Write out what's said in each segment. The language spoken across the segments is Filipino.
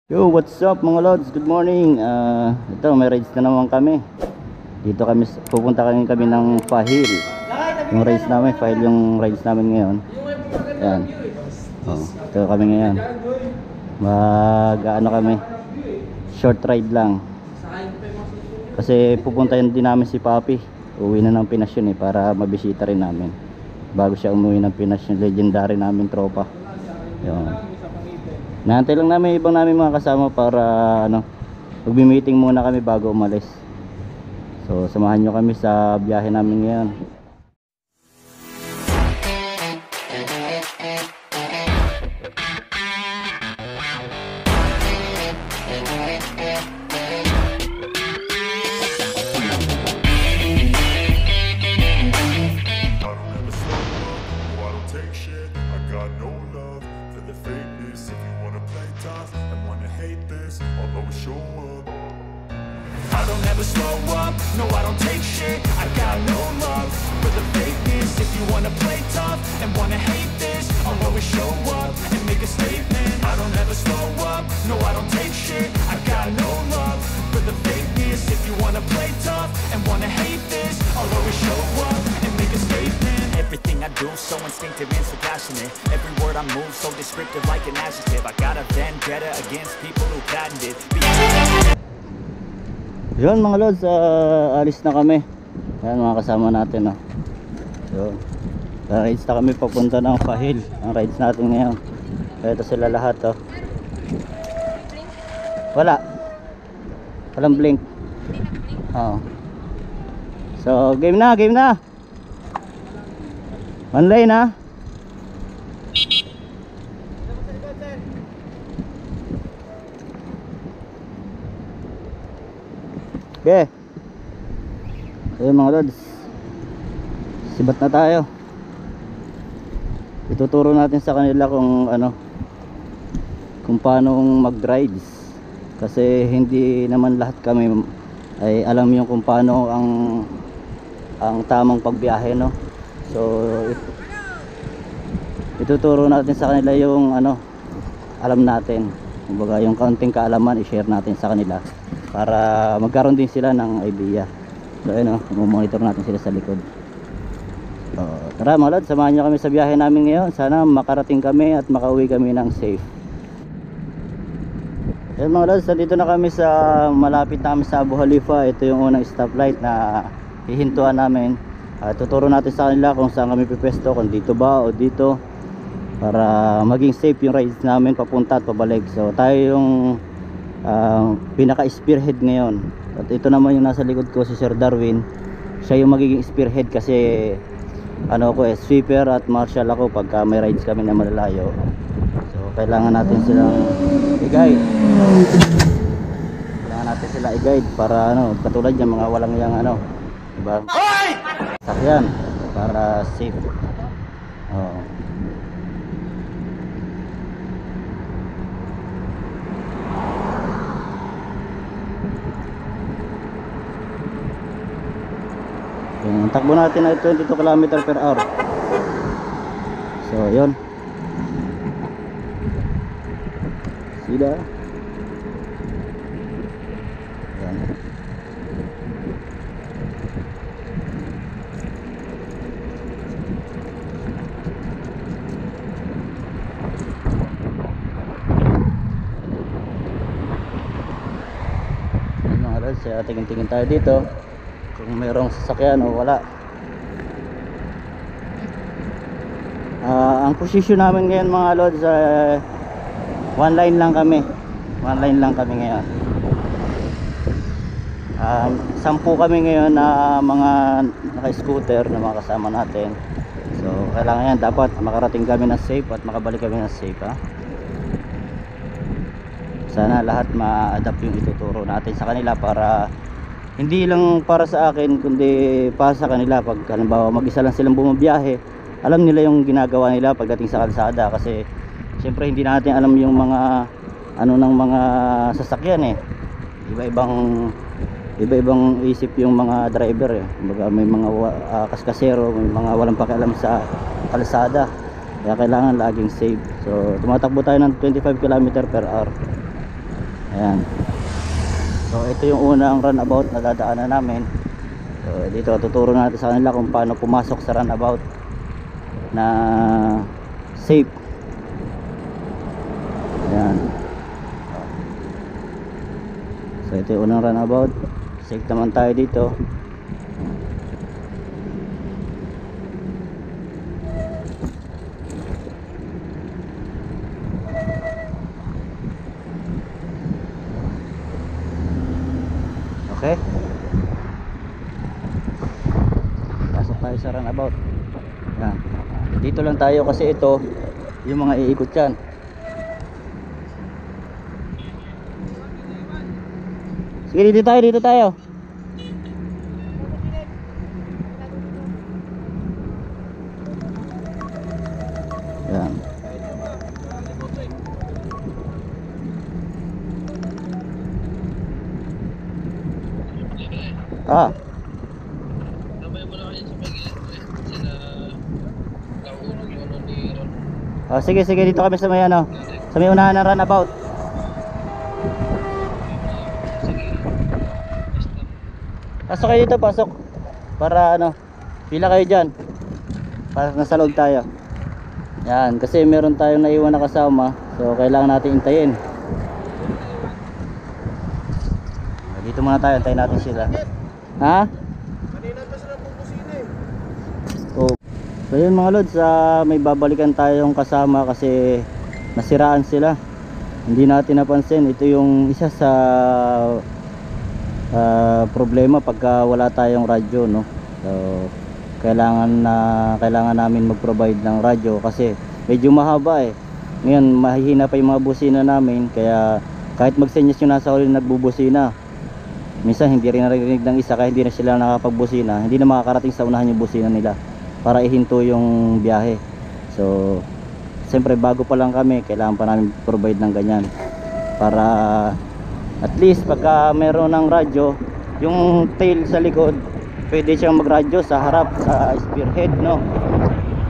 Yo, what's up mga lods? Good morning. Ito, may rides na naman kami. Dito kami, pupunta kami ng Fahil. Yung rides namin, Fahil yung rides namin ngayon. Yan. Ito kami ngayon. Ano kami? Short ride lang. Kasi pupunta din namin si Papi. Uwi na ng Pinas yun para mabisita rin namin. Bago siya umuwi ng Pinas, yung legendary namin tropa. Yun. Nahantay lang namin ibang namin mga kasama para magbi-meeting muna kami bago umalis. So samahan nyo kami sa biyahe namin ngayon. I don't ever slow up, no I don't take shit. I got no love for the fakeness. If you wanna play tough and wanna hate this, I'll always show up and make a statement. I don't ever slow up, no I don't take shit. I got no love for the fakeness. If you wanna play tough and wanna hate this, I'll always show up and make a statement. Everything I do so instinctive and so passionate. Every word I move so descriptive like an adjective. I got a vendetta against people who patented Yun mga lods, alis na kami. Yan mga kasama natin. So, rides na kami papunta ng Fahil. Ang rides natin ngayon. Ito sila lahat. Walang blink. So game na. One lane . Okay. Ayun mga lods, sibat na tayo. Ituturo natin sa kanila kung paano mag-rides. Kasi hindi naman lahat kami ay alam yung kung paano ang tamang pagbiyahe, no. So ituturo natin sa kanila yung alam natin. Kumbaga yung kaunting kaalaman i-share natin sa kanila para magkaroon din sila ng idea. So ayun, monitor natin sila sa likod. So tara mga lods, samahan nyo kami sa biyahe namin ngayon. Sana makarating kami at makauwi kami ng safe. Ayun mga lods, dito na kami sa malapit namin sa Abu Khalifa. Ito yung unang stoplight na hihintuan namin. Tuturo natin sa kanila kung saan kami pipwesto, kung dito ba o dito, para maging safe yung rides namin papunta at pabalik. So tayo yung pinaka spearhead ngayon, at ito naman yung nasa likod ko, si Sir Darwin. Siya yung magiging spearhead kasi sweeper at marshal ako pagka may rides kami na malalayo. So kailangan natin silang i-guide. Para katulad yung mga walang yang diba? Sakyan para safe. Yung takbo natin ay 22 km/h. So yun, sila yan. Mga lods, tingin-tingin tayo dito kung mayroong sasakyan o wala. Ang posisyon namin ngayon mga lods, one line lang kami ngayon. 10 kami ngayon na mga naka-scooter na mga kasama natin. So kailangan yan, dapat makarating kami ng safe at makabalik kami ng safe. Sana lahat ma-adapt yung ituturo natin sa kanila, para hindi lang para sa akin kundi para sa kanila. Pag halimbawa mag-isa lang silang bumabiyahe, alam nila yung ginagawa nila pagdating sa kalsada. Kasi siyempre hindi natin alam yung mga ng mga sasakyan. Iba-ibang isip yung mga driver. Kumbaga may mga kaskasero, may mga walang pakialam sa kalsada. Kaya kailangan laging safe. So tumatakbo tayo ng 25 km/h. Ayan. So ito yung unang runabout na dadaanan namin. So dito tuturo natin sa kanila kung paano pumasok sa runabout na safe. Ayan. So ito yung unang runabout. Safe naman tayo dito. Okay. Pasok tayo sa runabout. Yan. Dito lang tayo kasi ito yung mga iikot yan. Sige, dito tayo, dito tayo. Yan. Ah. Oh, sige, sige, dito kami sa may ano, sa may unahan ng runabout. Pasok kayo dito, pasok. Para ano, pila kayo dyan. Para nasa loob tayo. Yan, kasi meron tayong naiwan na kasama. So, kailangan natin intayin. Dito muna tayo, antayin natin sila. Ha? Kanina pa sila pupusina eh. So yun mga lods, may babalikan tayong kasama kasi nasiraan sila. Hindi natin napansin. Ito yung isa sa problema pagka wala tayong radyo, no? So kailangan namin mag-provide ng radyo kasi medyo mahaba eh. Ngayon mahihina pa yung mga busina namin, kaya kahit magsenyas yung nasa huli nagbubusina, minsan hindi rin narinig ng isa, kaya hindi na sila nakapagbusina, hindi na makakarating sa unahan yung busina nila para ihinto yung biyahe. So siyempre bago pa lang kami, kailangan pa namin provide ng ganyan para at least pagka meron ng radyo, yung tail sa likod pwede siyang magradyo sa harap, sa spearhead, no,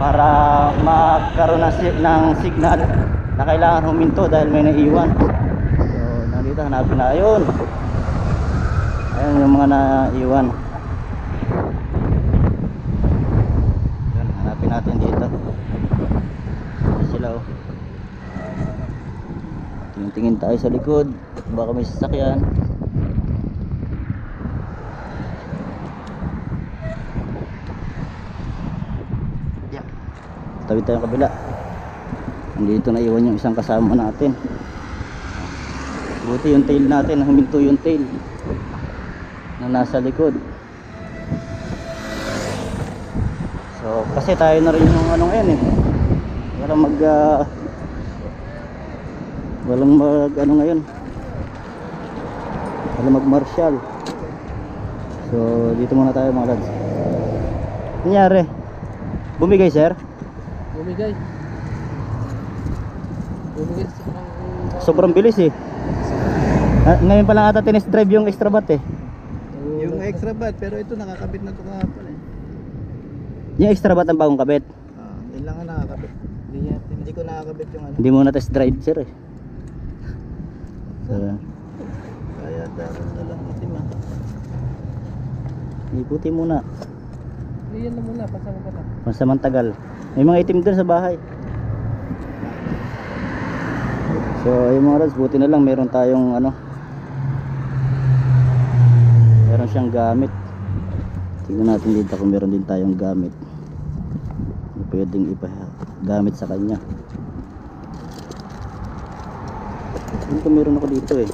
para magkaroon ng signal na kailangan huminto dahil may naiwan. So nandito, hanapin na, ayun, ayun yung mga naiwan. Yun, hanapin natin dito. Sila oh. Tingin tayo sa likod, baka may sasakyan. Yeah. Tawid tayong kabila. Andito na iwan yung isang kasama natin. Buti yung tail natin, huminto yung tail na nasa likod. So kasi tayo na rin yung ano ngayon eh, walang mag ngayon, walang mag martial. So dito muna tayo mga lads. Nangyari? Bumigay sir? Bumigay Sobrang bilis eh. Ngayon pa lang ata tinest drive yung extra bat eh. yung extra bat, pero ito nakakabit na ito kahapon eh. Yung extra bat ang bagong kabit. Yun lang ang nakakabit. Hindi ko nakakabit yung ano. Hindi mo na test drive sir eh. So, Kaya dapat na lang itim ah. iputi muna. Iyan na muna, pasama ka na. Pansamantagal. May mga itim dun sa bahay. So ayun mga lads, buti na lang meron tayong ano, meron siyang gamit. Tingnan natin dito kung meron din tayong gamit na pwedeng ipagamit sa kanya. Ito meron ako dito eh.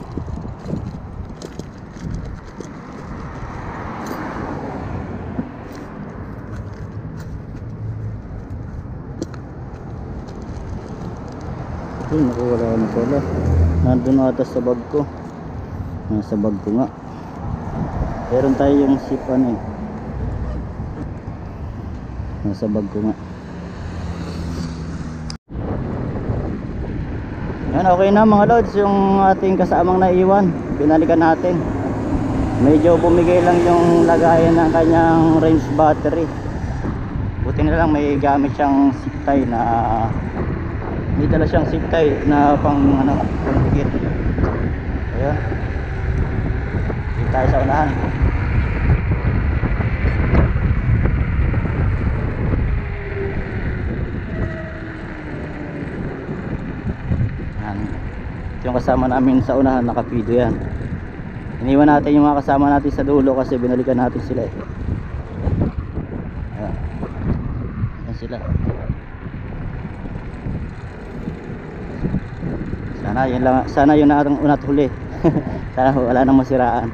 Ay, naku, wala na pala. Nandun ata sa bag ko. Nasa bag ko nga. Meron tayo yung zip ano eh. Nasa bag ko nga. Yan, okay na mga lods, yung ating kasamang naiwan, binalikan natin. Medyo bumigay lang yung lagayan ng kanyang range battery. Buti na lang may gamit siyang zip tie na, may dala siyang zip tie na pang ano, pangkit. Ayan. sasakyan. Dito tayo sa unahan. Yan. Ito yung kasama namin sa unahan, nakapido yan. Iniwan natin yung mga kasama natin sa dulo kasi binalikan natin sila eh. Ayan. Ayan sila. Sana yun na ang unat huli. Sana wala nang masiraan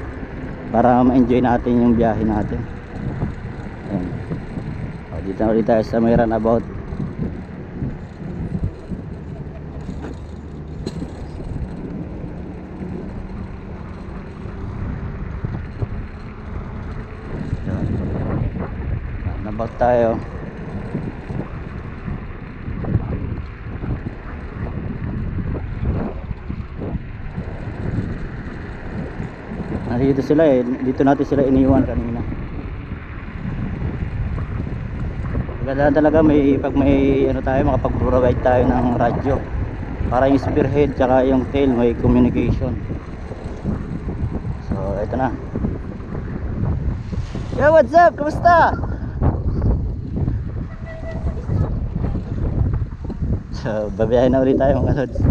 para ma-enjoy natin yung biyahe natin. Ayan. O, dito na ulit tayo sa may runabout. Runabout tayo. Dito sila eh, dito natin sila iniwan kanina. Maganda talaga pag may ano tayo, makapag-provide tayo ng radyo para yung spearhead tsaka yung tail may communication. So ito na. Yo, what's up? Kumusta? So babiyahin na ulit tayo mga lods.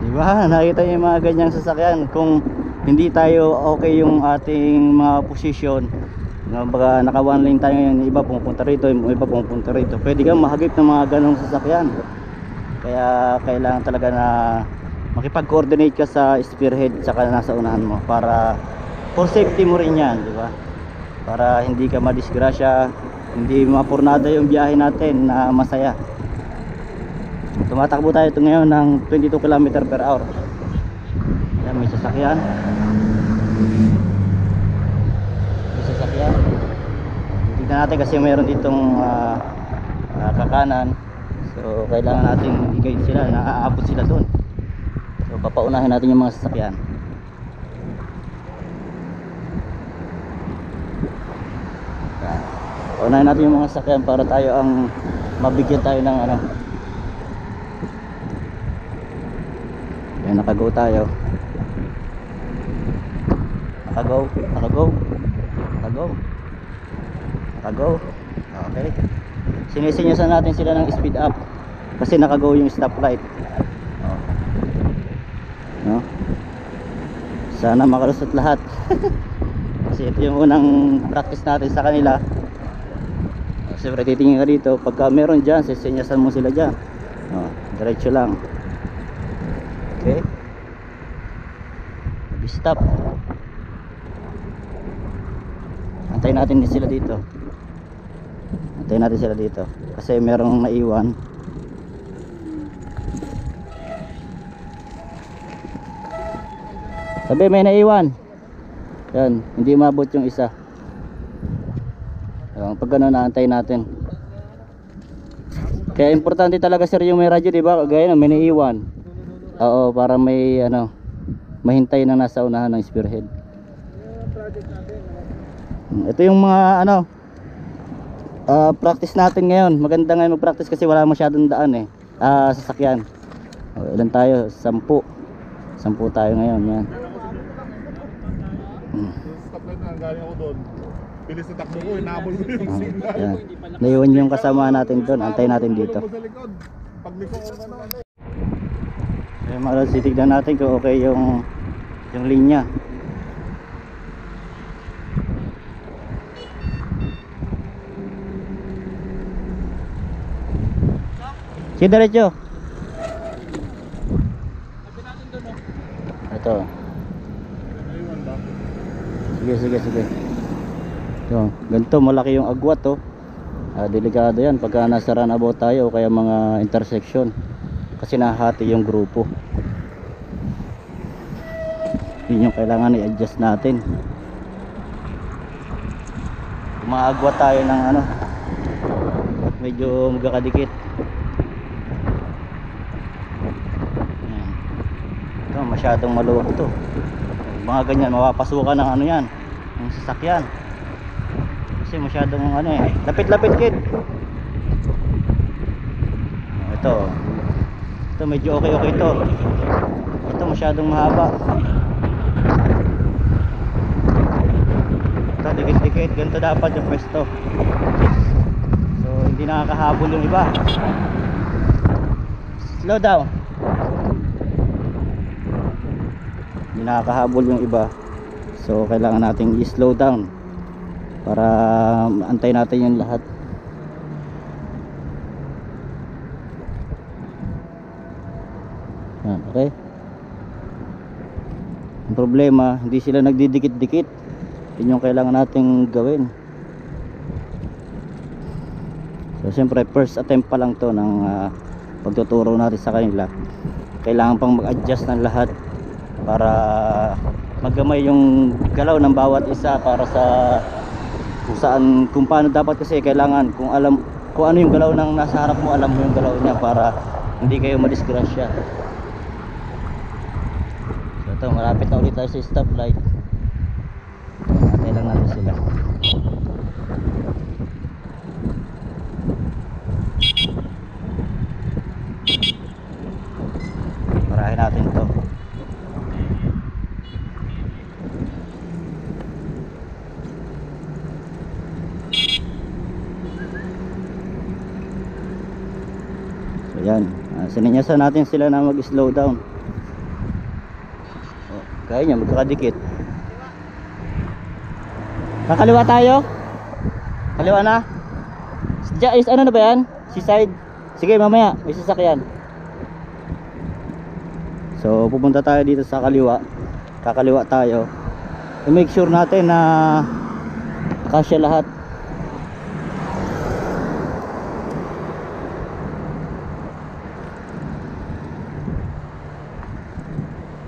Diba? Nakita niyo yung mga ganyang sasakyan. Kung hindi tayo okay yung ating mga posisyon, baga naka one lane tayo ngayon, iba pumupunta rito, iba pumupunta rito, pwede kang mahagip ng mga ganong sasakyan. Kaya kailangan talaga na makipag-coordinate ka sa spearhead saka nasa unahan mo para for safety mo rin yan, di ba? Para hindi ka madisgrasya, hindi mapurnada yung biyahe natin na masaya. Tumatakbo tayo ito ngayon ng 22 km/h. Ayan, may sasakyan. May sasakyan. Tignan natin kasi mayroon ditong kakanan. So kailangan natin i-guide sila, naaabot sila doon. So papaunahin natin yung mga sasakyan. Paunahin natin yung mga sasakyan para tayo ang mabigyan tayo ng ano. Ayan, nakago tayo. Nakago. Okay. Sinisinyasan natin sila ng speed up kasi nakago yung stoplight. No? Sana makalusot lahat. Kasi ito yung unang practice natin sa kanila. Siyempre titingin ka dito, pagka meron dyan, sisinyasan mo sila dyan. Diretso lang. Okay, stop. Antayin natin din sila dito. Antayin natin sila dito kasi merong naiwan. Sabi may naiwan. Yan, hindi maabot yung isa. Pag gano'n naantayin natin. Kaya importante talaga sir yung may radyo, di ba? Gaya na may naiwan. Oo, para may ano, mahintay na nasa unahan ng spearhead. Ito yung mga ano, practice natin ngayon. Maganda ngayon mag-practice kasi wala masyadong daan eh. Sasakyan. Ilan tayo? 10 tayo ngayon. Yan. Stoplight na, galing ako doon. Bilis na takbo ko, inaabol ko yung signal. Yan. Naiwan yung kasama natin doon. Antayin natin dito. Pagliko ko ano. Eh, mga lods, titignan natin kung okay yung linya. Sige, diretso. Ito. Sige. Ito, ganito malaki yung agwat oh. Delikado yan pagka nasa runabout tayo o kaya mga intersection. Kasi nahati yung grupo. Yun yung kailangan i-adjust natin. Umaagwa tayo ng ano at medyo magkakadikit. Ito masyadong maluwag ito. Mga ganyan mapapasukan ng ano yan, ng sasakyan. Kasi masyadong ano eh, lapit-lapit kid. Ito medyo okay ito. Ito masyadong mahaba. Ito dikit-dikit, ganito dapat yung pwesto. So hindi nakakahabol yung iba. Slow down. Hindi nakakahabol yung iba. So kailangan nating i-slow down para antay natin yung lahat. Yan, okay. Ang problema, hindi sila nagdidikit-dikit. Yun yung kailangan nating gawin. So siyempre first attempt pa lang to ng pagtuturo natin sa kanila. Kailangan pang mag-adjust ng lahat para maggamay yung galaw ng bawat isa para sa kung paano dapat, kasi kailangan kung ano yung galaw ng nasa harap mo, alam mo yung galaw niya para hindi kayo madisgrasya. So ito, malapit na ulit tayo sa stoplight. Antay lang natin sila. Parahin natin to. So yan, sininyasan natin sila na mag-slow down. Kaya niya, magkakadikit. Kakaliwa tayo? Kaliwa na? Is ano na ba yan? Seaside? Sige, mamaya may sasakyan. So pupunta tayo dito sa kaliwa. Kakaliwa tayo. I-make sure natin na kasya lahat.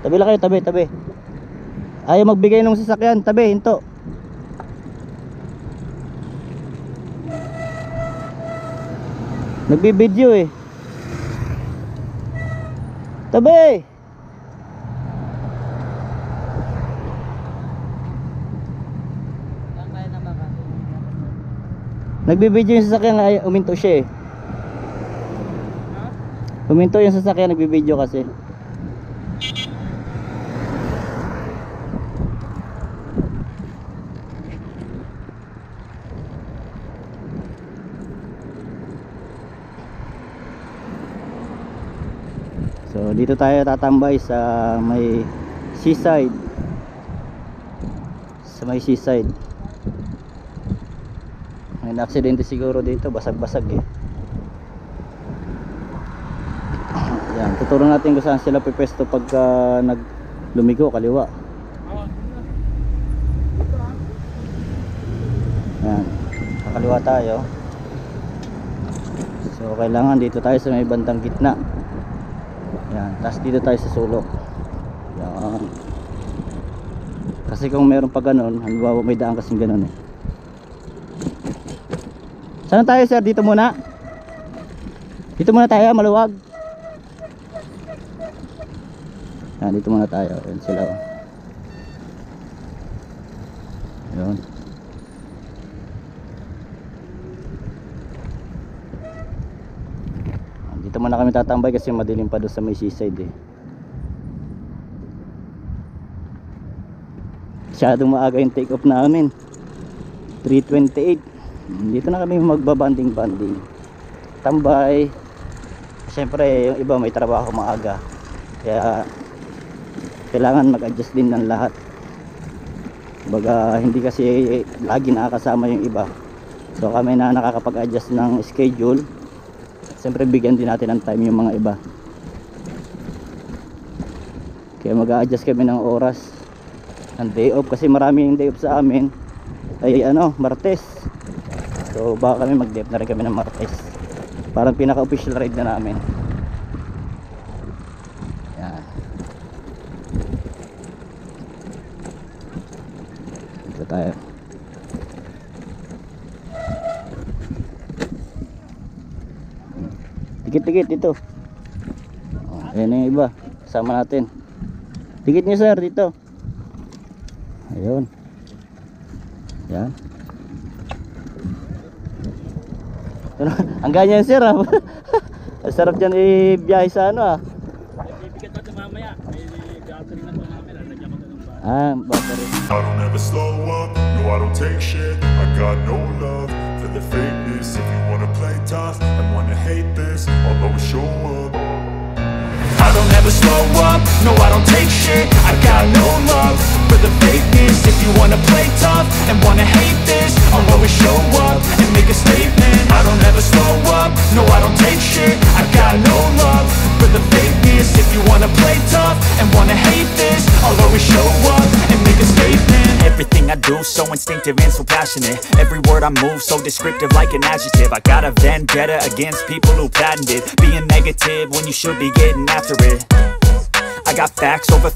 Tabi lang kayo, tabi. Ayaw magbigay ng sasakyan, tabi, hinto. Nagbibideo eh. Tabi. Nagbibideo yung sasakyan, ay uminto siya eh. Uminto yung sasakyan, nagbibideo kasi. So dito tayo tatambay sa may seaside. Sa may seaside. May aksidente siguro dito, basag-basag eh. Yan, tuturo natin kung saan sila pipwesto pagka naglumigo kaliwa. Yan, kakaliwa tayo. So kailangan dito tayo sa may bandang gitna. Yan, tapos dito tayo sa sulok. Yan. Kasi kung meron pa ganun, halimbawa may daan kasing ganun eh. Saan tayo sir? Dito muna? Dito muna tayo, maluwag. Yan, dito muna tayo. Yan sila oh. Yan. Dito muna kami tatambay kasi madilim pa doon sa may seaside eh. Masyadong maaga yung take off namin. 3:28. Dito na kami magbabanding-banding. Tambay. Siyempre yung iba may trabaho maaga. Kaya kailangan mag-adjust din ng lahat. Baga hindi kasi lagi nakakasama yung iba. So kami na nakakapag-adjust ng schedule. Siyempre bigyan din natin ng time yung mga iba. Kaya mag-a-adjust kami ng oras ng day off kasi marami yung day off sa amin ay Martes. So baka kami mag-day off na rin kami ng Martes. Parang pinaka-official ride na namin. Yan. Ito tayo. Dikit-dikit dito. Ayan na yung iba. Kasama natin. Dikit nyo sir dito. Ayun. Yan. Ang ganyan sir ah. Ang sarap dyan i-biyahe sa ano ah. Bibigat pa ito mamaya. May battery na ito namin. Lalagyan ko ito ng battery. Ah, battery. I don't ever slow up, no I don't take shit. I got no love for the fakeness. If you wanna play tough and wanna hate this, I'll always show up. I don't ever slow up, no I don't take shit. I got no love for the fakeness. If you wanna play tough and wanna hate this, I'll always show up and make a statement. I don't ever slow up, no I don't take shit. I got no love for the fakeness. If you wanna play tough and wanna hate this, I'll always show up and make a statement. Everything I do so instinctive and so passionate. Every word I move so descriptive like an adjective. I got a vendetta against people who patented being negative when you should be getting after it. I got facts over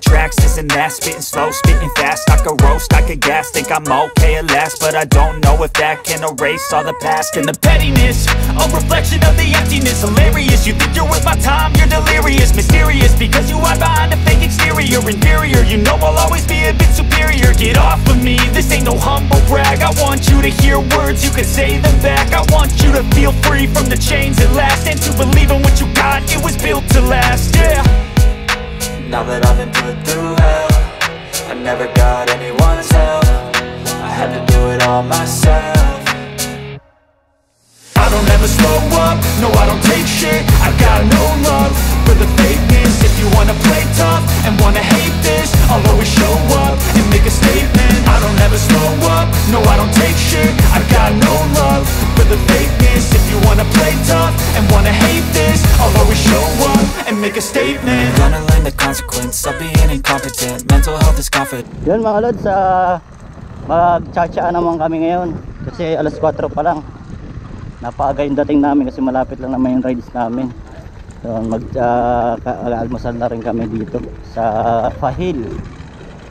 tracks, this and that. Spitting slow, spitting fast. I could roast, I could gas. Think I'm okay at last, but I don't know if that can erase all the past. And the pettiness, a reflection of the emptiness. Hilarious, you think you're worth my time, you're delirious. Mysterious, because you hide behind a fake exterior. Inferior, you know I'll always be a bit superior. Get off of me, this ain't no humble brag. I want you to hear words, you can say them back. I want you to feel free from the chains at last, and to believe in what you got, it was built to last, yeah. Now that I've been put through hell, I never got anyone's help. I had to do it all myself. I don't ever slow up, no I don't take shit. I got no love for the fakeness. If you wanna play tough and wanna hate this, I'll always show up and make a statement. I don't ever slow up, no I don't take shit. I got no love for the fakeness. If you wanna play tough and wanna hate this, I'll always show up and make a statement. Gonna learn the consequence of being incompetent. Mental health is confident. Yun mga lods, magtsatsaa naman kami ngayon. Kasi alas 4 pa lang. Napaaga yung dating namin kasi malapit lang naman yung rides namin. So mag-almusal na rin kami dito sa Fahil.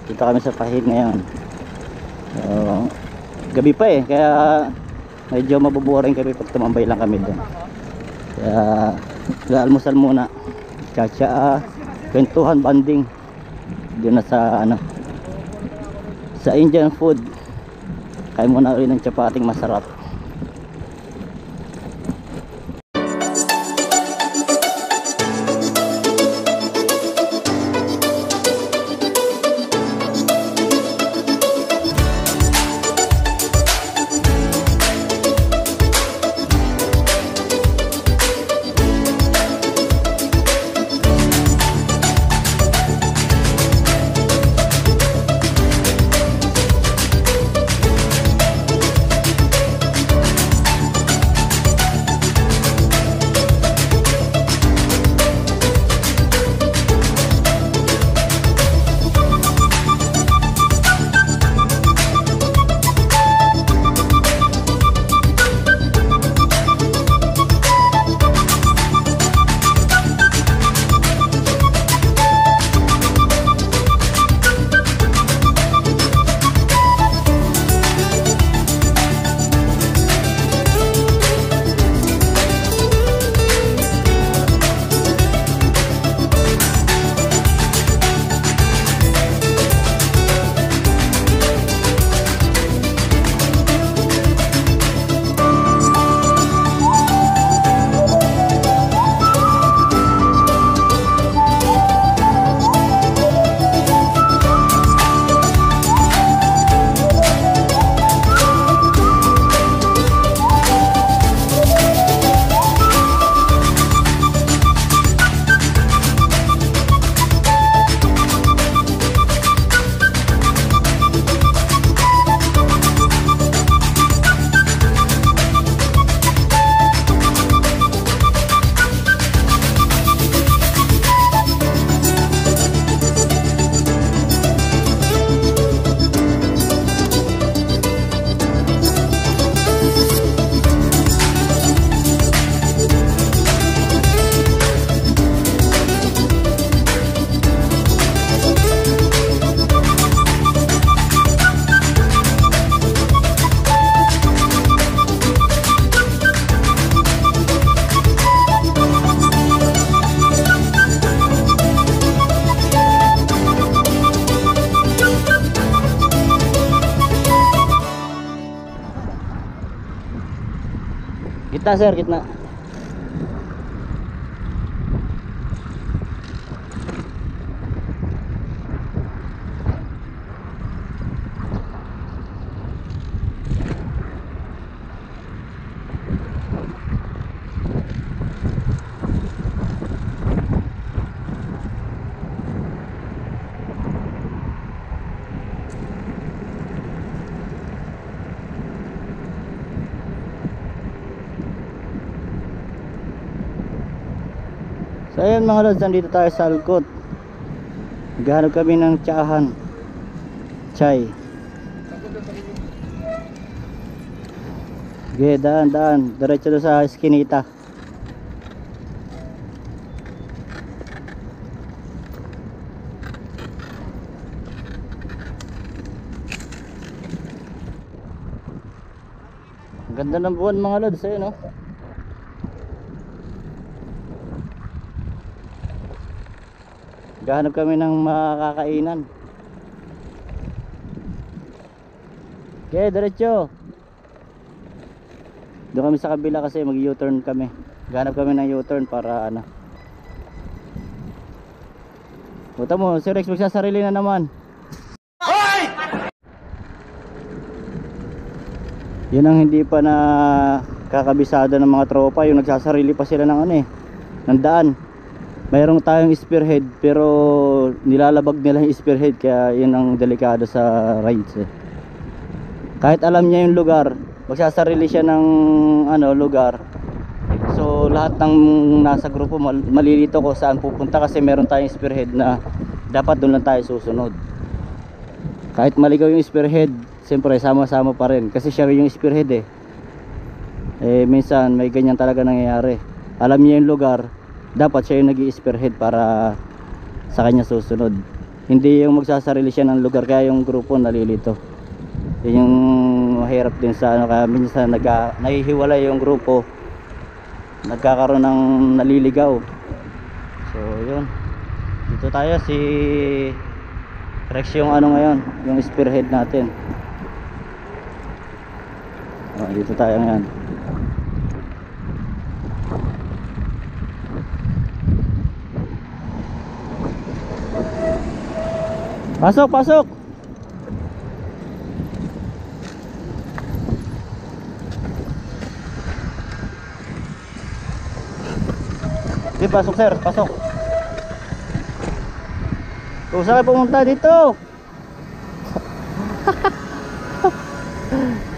Dito kami sa Fahil ngayon. So, gabi pa eh, kaya medyo mabuboring kami pag tumambay lang kami doon. Kaya mag-almusal muna. Tsatsaa, kwentuhan, banding. Doon na sa ano, sa Indian food. Kain muna rin ng chapating masarap. Gitna sir, gitna. So ayan mga lods, nandito tayo sa Alcott. Naghahanap kami ng tsahan, chai. Sige, daan, diretso doon sa eskinita. Ang ganda ng buwan mga lods, ayun no. Gahanap kami ng makakainan. Okay, diretso. Doon kami sa kabila kasi mag U-turn kami. Gahanap kami ng U-turn para ano. Buta mo, si Rex magsasarili na naman. Hoy! Yun ang hindi pa na kakabisado ng mga tropa, yung nagsasarili pa sila ng ano eh, ng daan. Mayroong tayong spearhead pero nilalabag nila yung spearhead, kaya yun ang delikado sa rides eh. Kahit alam niya yung lugar, magsasarili siya ng ano lugar. So lahat ng nasa grupo malilito ko saan pupunta kasi meron tayong spearhead na dapat doon lang tayo susunod. Kahit maligaw yung spearhead, siyempre sama-sama pa rin kasi siya yung spearhead eh. Minsan may ganyan talaga nangyayari. Alam niya yung lugar, dapat siya yung nag-i-spearhead para sa kanya susunod. Hindi yung magsasarili siya ng lugar kaya yung grupo nalilito. Yun yung mahirap din sa ano, kaya minsan nahihiwalay yung grupo, nagkakaroon ng naliligaw. So yun, dito tayo si Rex yung ano ngayon, yung spearhead natin. Dito tayo ngayon. Pasok, pasok. Di, pasok sir, pasok. Kung saan kayo pumunta dito?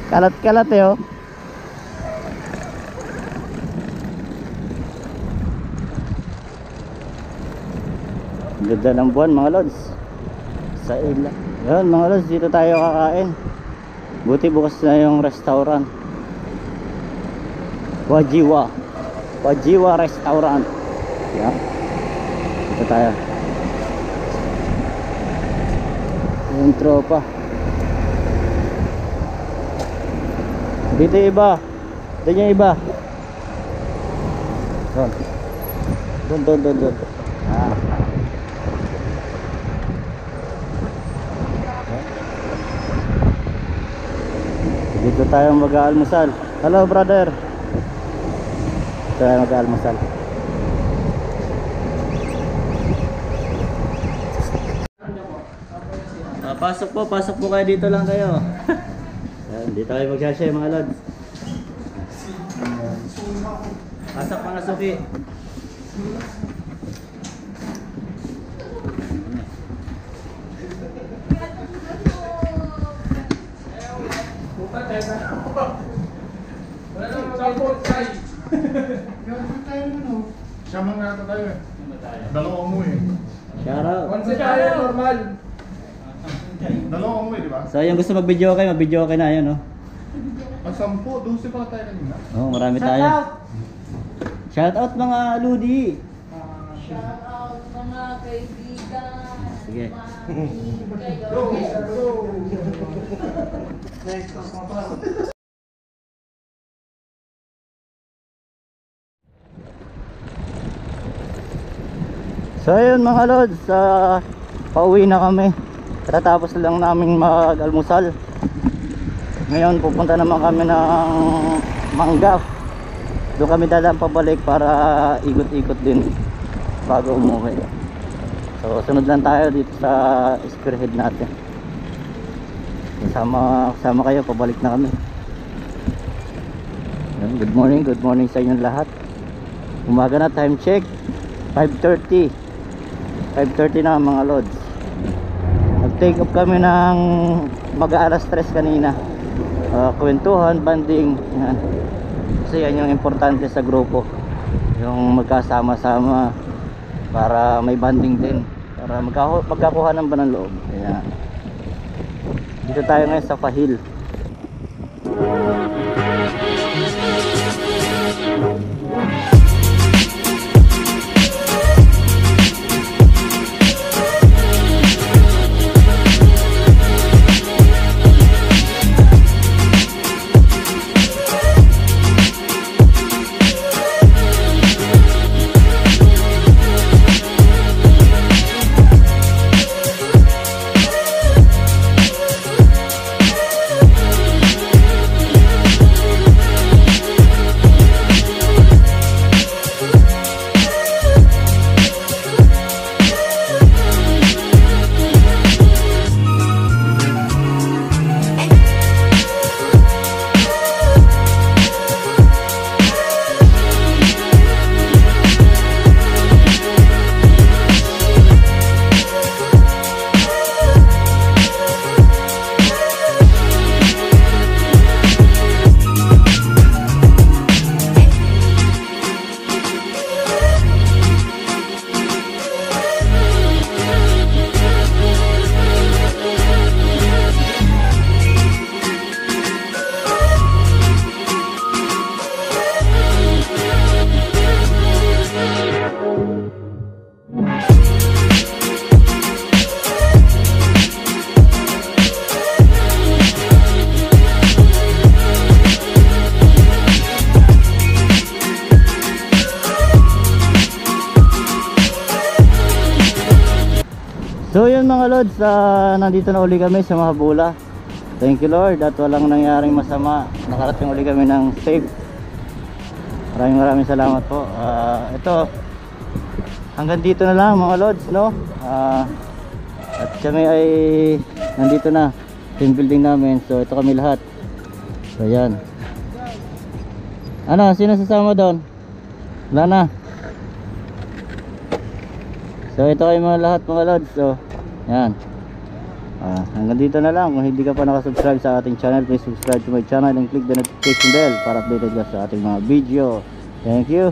Kalat-kalat eh oh. Ganda ng buwan mga lods. Sa ila. Yan mga lods, dito tayo kakain. Buti bukas na yung restaurant. Wajiwa Restaurant. Yan. Dito tayo. Yung tropa. Dito iba. Dito yung iba. Doon. Dito tayo mag-aalmusal. Hello brother. Dito tayo mag-aalmusal. Pasok po kayo, dito lang kayo. Dito tayo mag-share mga lods. Pasok mga suki. Siyama nga ito tayo eh. Dalawang mo eh. Shout out. Once tayo, normal. Dalawang mo eh, di ba? So yung gusto mag-video kayo, mag-video kayo na yun, no? Ang 10, 12 pala tayo kanina. Oo, marami tayo. Shout out mga Ludi. Shout out mga kaibigan. Sige. So ayun mga lods, pauwi na kami. Tatapos lang namin mag-almusal. Ngayon pupunta naman kami ng Manggaf. Doon kami dadaan pabalik para ikot-ikot din bago umuwi. So sunod lang tayo dito sa spearhead natin. Sama kayo, pabalik na kami. Good morning sa inyong lahat. Umaga na, time check 5:30 na mga lods. Nag-take off kami ng mag-alas 3 kanina. Kwentuhan, banding, yan. Kasi yan yung importante sa grupo, yung magkasama-sama, para may banding din, para magkakuhanan ba ng loob. Kaya dito tayo ngayon sa Fahil. So yun mga lods, nandito na uli kami sa Mahabula. Thank you Lord at walang nangyaring masama. Nakarating uli kami ng safe. Maraming salamat po. Ito, hanggang dito na lang mga lods, no? At kami ay nandito na, team building namin. So ito kami lahat. So yan. Ano, sino sasama doon? Wala na. So ito kayo mga lahat mga lods. So yan, hanggang dito na lang. Kung hindi ka pa nakasubscribe sa ating channel, please subscribe to my channel and click the notification bell para updated ka sa ating mga video. Thank you.